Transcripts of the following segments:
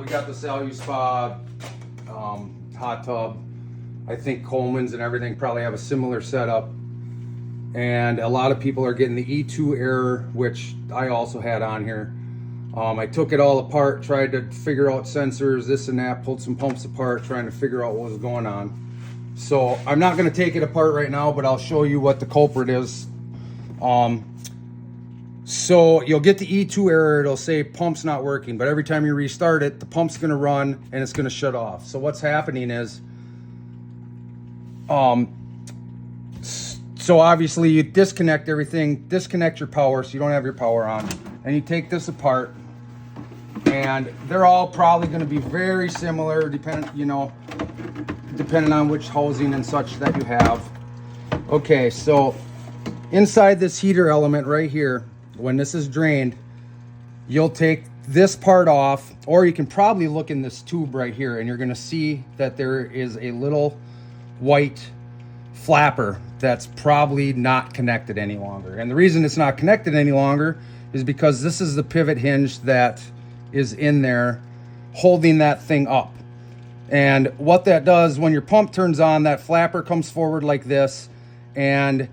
We got the saluspa hot tub. I think Coleman's and everything probably have a similar setup. And a lot of people are getting the E02 error, which I also had on here. I took it all apart, tried to figure out sensors, this and that, pulled some pumps apart, trying to figure out what was going on. So I'm not going to take it apart right now, but I'll show you what the culprit is. So you'll get the E2 error, it'll say pump's not working, but every time you restart it, the pump's going to run and it's going to shut off. So what's happening is, so obviously you disconnect everything, disconnect your power so you don't have your power on, and you take this apart, and they're all probably going to be very similar, depending on which housing and such that you have. Okay, so inside this heater element right here, when this is drained, you'll take this part off, or you can probably look in this tube right here, and you're going to see that there is a little white flapper that's probably not connected any longer. And the reason it's not connected any longer is because this is the pivot hinge that is in there holding that thing up. And what that does, when your pump turns on, that flapper comes forward like this, and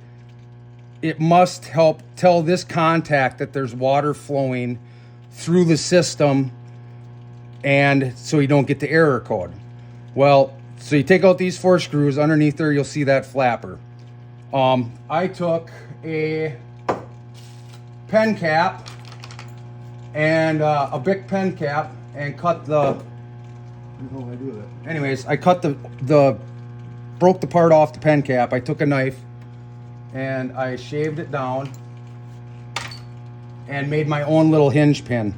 it must help tell this contact that there's water flowing through the system, and so you don't get the error code. Well, so you take out these 4 screws, underneath there you'll see that flapper. I took a pen cap and a Bic pen cap and cut the, anyways, I cut broke the part off the pen cap. I took a knife and I shaved it down and made my own little hinge pin,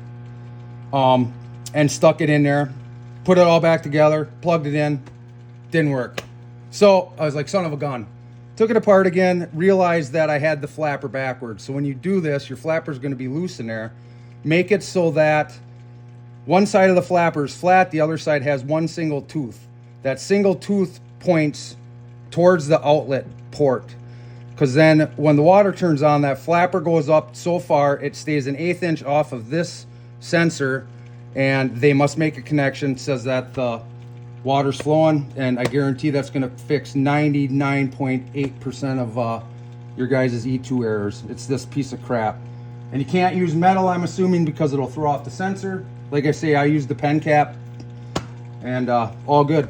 and stuck it in there, put it all back together, plugged it in, didn't work. So I was like, son of a gun. Took it apart again, realized that I had the flapper backwards. So when you do this, your flapper is going to be loose in there. Make it so that one side of the flapper is flat, the other side has one single tooth. That single tooth points towards the outlet port, because then when the water turns on, that flapper goes up so far, it stays an 1/8 inch off of this sensor, and they must make a connection. It says that the water's flowing, and I guarantee that's going to fix 99.8% of your guys' E2 errors. It's this piece of crap. And you can't use metal, I'm assuming, because it'll throw off the sensor. Like I say, I use the pen cap, and all good.